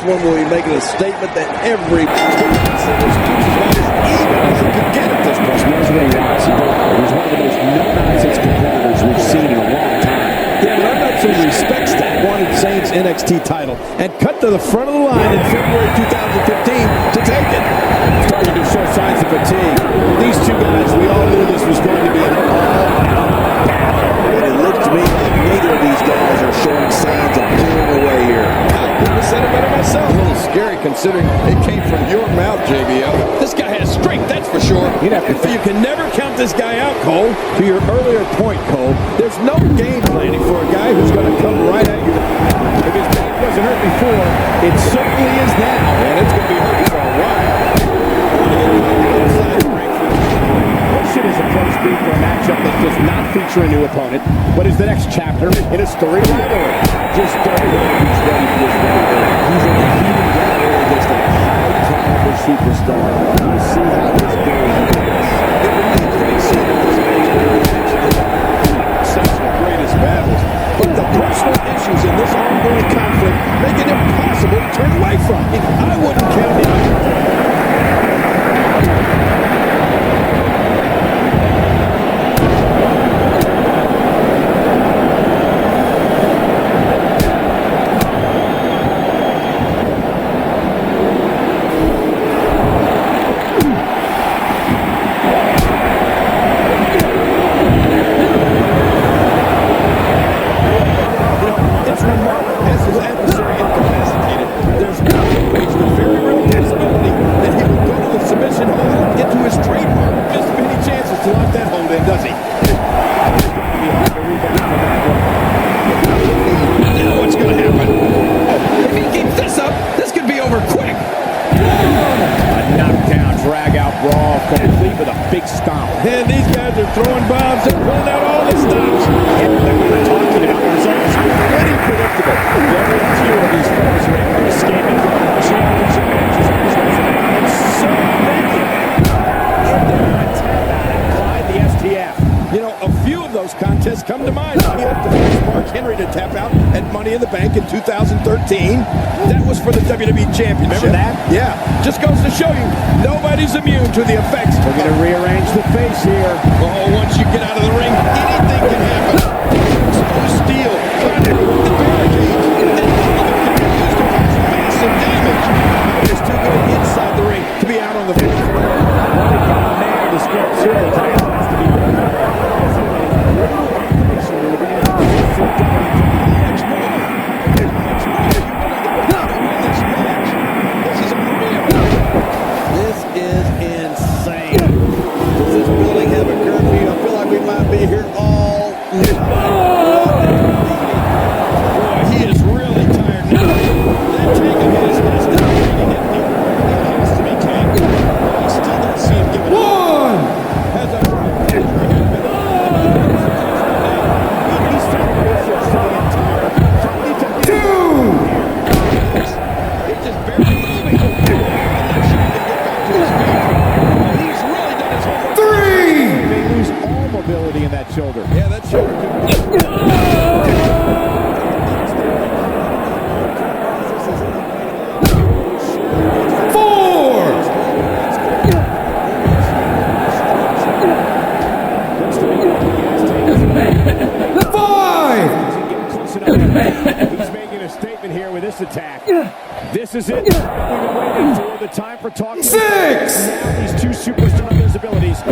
one will be making a statement that every considers about as even as it could get at this point. He's one of the most no-nonsense competitors we've seen in a long time. Yeah, but I'm not so respects that wanted Zayn's NXT title and cut to the front of the line in February 2015 to take it. Starting to show signs of fatigue. These two guys, we all knew this was going to be an all-out battle. And it looks to me like neither of these guys are showing signs of pulling away here. I couldn't have said it better myself. A little scary considering it came from your mouth, JBL. This guy has strength, that's for sure. You can never count this guy out, Cole. To your earlier point, Cole, there's no game planning for a guy who's going to come right at you. If his back wasn't hurt before, it certainly is now. And it's going to be hurt for a while. What should his approach be for a matchup that does not feature a new opponent, but is the next chapter in a story rivalry? Just don't know if he's ready for this rivalry. He's in a heated battle against a high-caliber superstar. You see how this goes. It remains to be seen if this match will actually such the greatest battles. But the personal issues in this ongoing conflict make it impossible to turn away from. I wouldn't count him out. Complete with a big stomp. And these guys are throwing bombs and pulling out all the stops. And like we were talking about, the result is pretty predictable. Very few of these folks are able to escape it. Championship matches and so many. And they're on tap out and applied the STF. You know, a few of those contests come to mind. He had to force Mark Henry to tap out at Money in the Bank in 2013. That was for the WWE Championship. Remember that? Yeah. Just goes to show you, nobody's immune to the effects. We're going to rearrange the face here. Oh, once you get out of the ring, anything can happen. Exposed steel, contact with the barricade, and then can be used to cause massive damage. It's too good inside the ring to be out on the field. The script certainly has to be This is insane. Does this building have a curfew? I feel like we might be here all night. Boy, he is really tired now. That tank of his is not making it. It has to be tanked. I still don't see him giving up. Has a he's taking this to the entire 2. He's just barely moving. I'm not sure he can get back to his feet. He's really done his homework. 3! They lose all mobility in that shoulder. Yeah, that shoulder could be. He's making a statement here with this attack. This is it. We've been waiting for the time for talk. 6! Now these two superstar abilities. 7!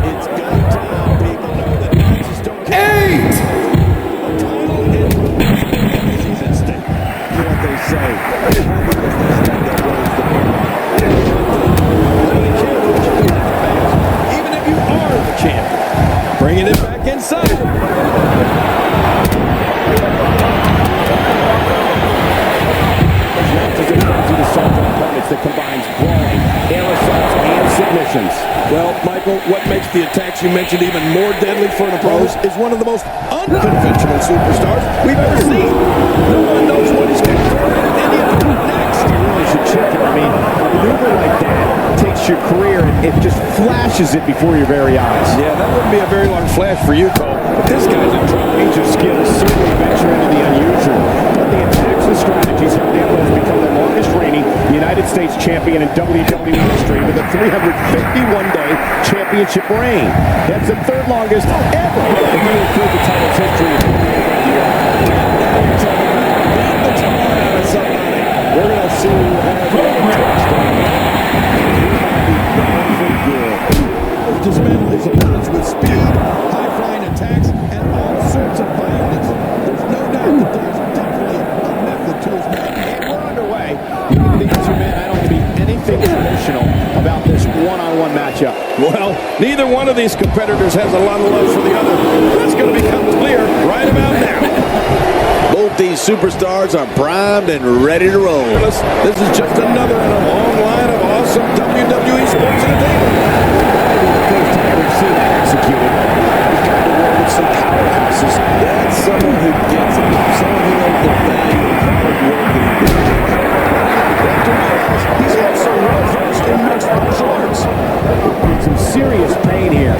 It's got time. People know that Nazis don't care. 8! He's at stake. What they say. Even if you are the champ, bringing it back inside. That combines brawling, air assaults, and submissions. Well, Michael, what makes the attacks you mentioned even more deadly for an opponent is one of the most unconventional superstars we've ever seen. No one knows what he's going to throw at any of them next. You really should check it. I mean, a maneuver like that takes your career, it just flashes it before your very eyes. Yeah, that wouldn't be a very long flash for you, Cole. But this guy's a Range of skills certainly venture into the unusual. But the attacks and strategies have been able to become the longest reigning United States champion in WWE history with a 351-day championship reign. That's the third longest ever if you include the title's history. We're going to see who has dismantle his opponents with speed, high-flying attacks, and all sorts of violence. There's no doubt that there's definitely a method to his madness. And we're underway. These two men, I don't see anything traditional about this one-on-one matchup. Well, neither one of these competitors has a lot of love for the other. That's going to become clear right about now. Both these superstars are primed and ready to roll. This is just another in a long line of awesome WWE sports entertainment. First time we've seen that executed. He's got to work with some powerhouses. That's someone who gets it. Someone who knows the value of hard work and He's also well-versed in mixed martial arts. Some serious pain here.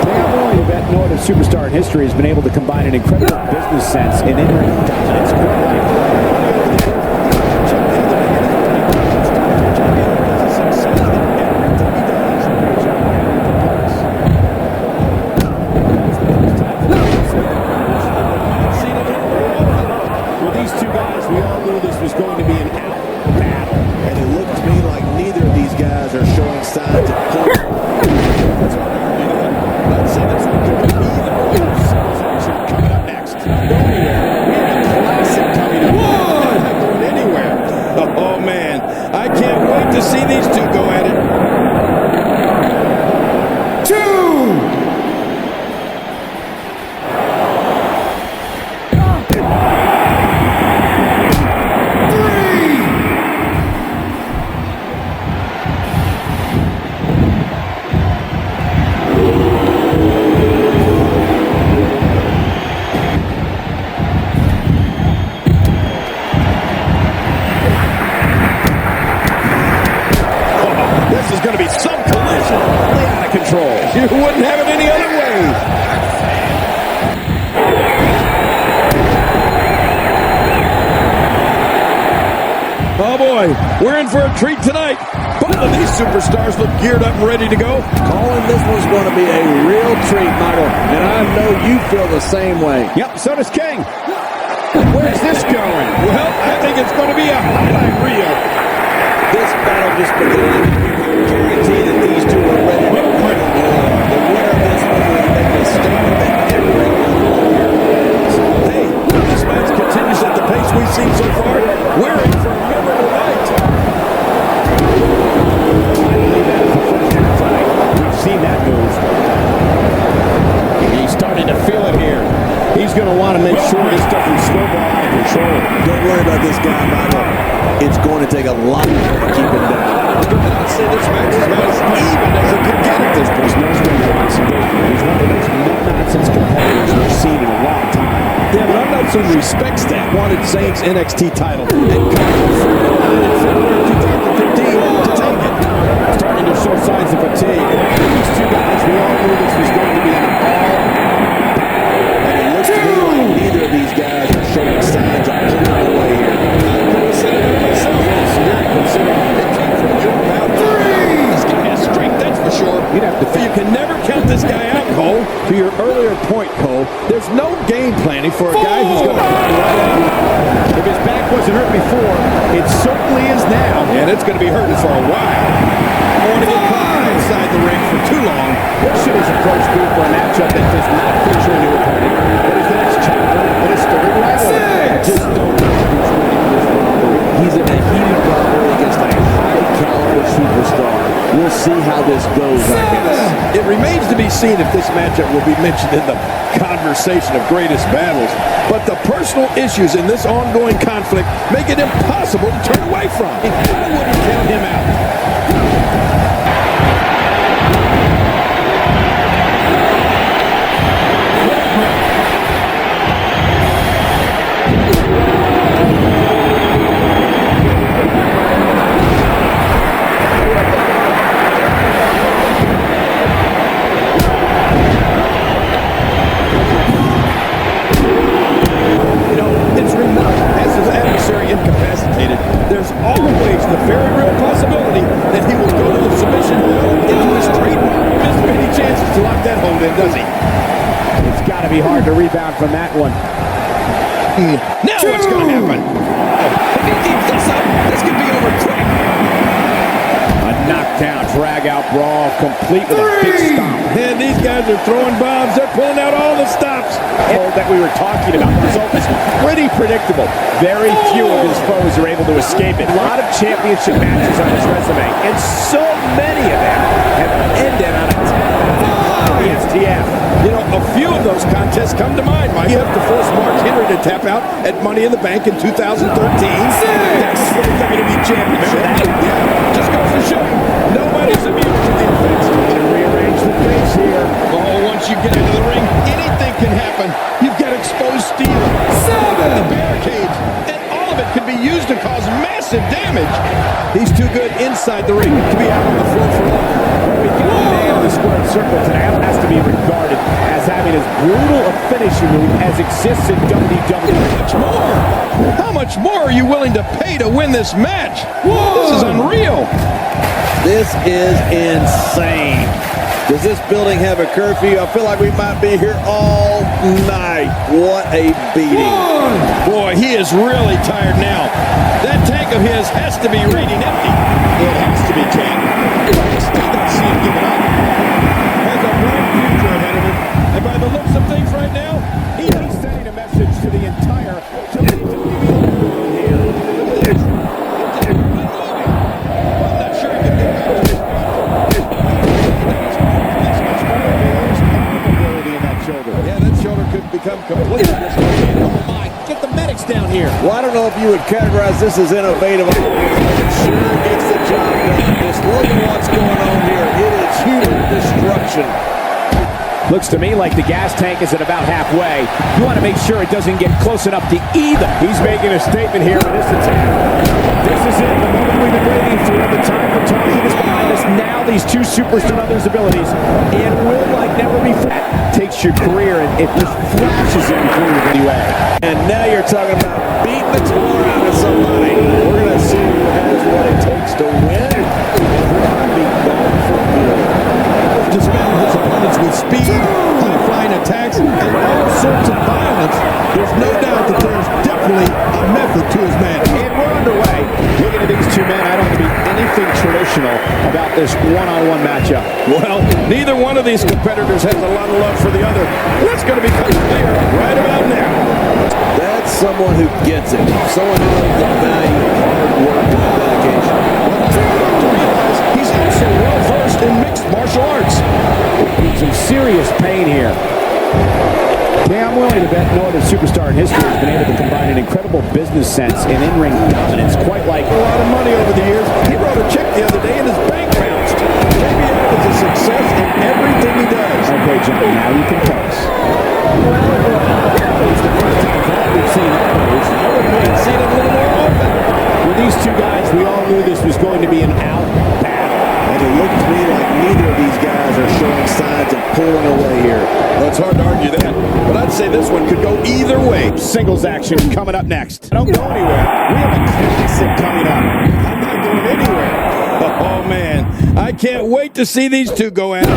Not only that no other superstar in history has been able to combine an incredible business sense and in-ring dominance. With these two guys, we all knew this was going to be an out battle. and it looks to me like neither of these guys are showing signs of quitting. Let's see this one could be either way. Coming up next. We have a classic coming up. Not going anywhere. Oh, man. I can't wait to see these two go at it. This is going to be some collision. Way out of control. You wouldn't have it any other way. Oh, boy. We're in for a treat tonight. Both of these superstars look geared up and ready to go. Colin, this one's going to be a real treat, Michael, and I know you feel the same way. Yep, so does King. Where's this going? Well, I think it's going to be a highlight reel. This battle just began. Guarantee that these two are ready to win. The winner of this one will make a statement that everyone will hear. Hey, if this match continues at the pace we've seen so far, we're in for a memorable night. I believe that is the first half tonight. We've seen that move. He's starting to feel it here. He's going to want to make sure this doesn't snowball out of control. Don't worry about this guy, Michael. It's going to take a lot to keep him down. I'd say this match is about as even as it could get at this point. There's no strings attached. He's one of the most no-nonsense competitors we've seen in a long time. Yeah, but I'm not so respects that. Wanted Zayn's NXT title and coming from the line in February 2015 to take it. Starting to show signs of fatigue. These two guys, we all knew this was going to be an And it looks to me like neither of these guys are showing signs of pulling away here. This guy has strength, that's for sure. You'd have to You can never count this guy out, Cole. To your earlier point, Cole, there's no game planning for a guy who's going to run right at you. If his back wasn't hurt before, it certainly is now. And it's going to be hurting for a while. I don't want to get caught inside the ring for too long. What should his approach be for a matchup that does not feature a new opponent? What is the next chapter in a storied rivalry? Just don't know who's winning this rivalry. He's in a heated rivalry against a high-caliber superstar. We'll see how this goes, I guess. It remains to be seen if this matchup will be mentioned in the conversation of greatest battles. But the personal issues in this ongoing conflict make it impossible to turn away from. I wouldn't count him out. from that one. Now what's going to happen? If he keeps this up, this could be over quick. A knockdown, drag-out brawl, complete with a big stomp. And these guys are throwing bombs. They're pulling out all the stops. That we were talking about. The result is pretty predictable. Very few of his foes are able to escape it. A lot of championship matches on his resume, and so many of them have ended on a STF. You know, a few of those contests come to mind, Mike. You have to force Mark Henry to tap out at Money in the Bank in 2013. That's for the WWE Championship. Yeah, just goes to show you, nobody's immune to the effects. To rearrange the face here. Oh, once you get into the ring, anything can happen. You've got exposed steel, the barricades, and all of it can be used to cause massive damage. He's too good inside the ring to be out on the floor for long. We get the man of the squared circle today. That has to be regarded as having as brutal a finishing move as exists in WWE. Much more. How much more are you willing to pay to win this match? This is unreal. This is insane. Does this building have a curfew? I feel like we might be here all night. What a beating. Boy, he is really tired now. That tank of his has to be reading empty. It has to be, Ken. I still don't see him giving up. Has a bright future ahead of him. And by the looks of things right now, he is sending a message to the entire WWE here. I'm not sure he can get back to this. Yeah, that shoulder could become completely dislocated. Oh my, get the medics down here. Well, I don't know if you would categorize this as innovative. It sure gets the job done. Just look at what's going on here. It is human destruction. Looks to me like the gas tank is at about halfway. You want to make sure it doesn't get close enough to either. He's making a statement here with this attack. This is it, the moment we've been waiting for. The time for talking is behind us. Now these two superstars of his abilities and will like never before. Takes your career and it just flashes it before you anyway. And now you're talking about beating the tar out of somebody. We're going to see who has what it takes to win. Be gone from here. Dismantle his opponents with speed, high-flying attacks, and all sorts of violence. There's no doubt that there's definitely a method to his madness. And we're underway. Looking at these two men, I don't see anything traditional about this one-on-one matchup. Well, neither one of these competitors has a lot of love for the other. That's going to become clear right about now. That's someone who gets it. Someone who knows the value of hard work and dedication. To realize he's also well-versed in mixed martial arts. Some serious pain here. Yeah, I'm willing to bet no other superstar in history has been able to combine an incredible business sense and in-ring dominance, quite like A lot of money over the years. He wrote a check the other day and his bank bounced. Maybe that is a success in everything he does. Okay, John, now you can tell us. It's the first time that we've seen others. I would like to see it a little more often. With these two guys, we all knew this was going to be an out battle. And it looked to me like neither of these guys are showing signs of pulling away here. Well, it's hard to argue that, but I'd say this one could go either way. Singles action coming up next. Don't go anywhere. We have a classic coming up. I'm not going anywhere. Oh, man. I can't wait to see these two go at it.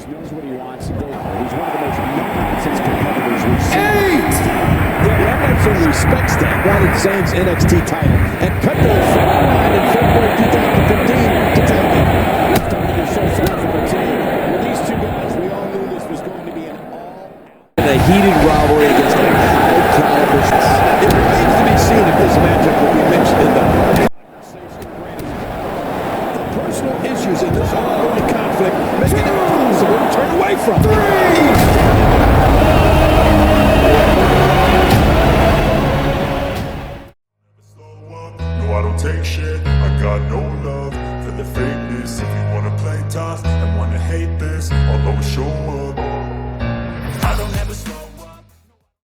Knows what he wants. He's one of the most nonsense competitors we've seen. Yeah, that man respects that. Wanted Zayn's NXT title and cut to the front line in February 2000.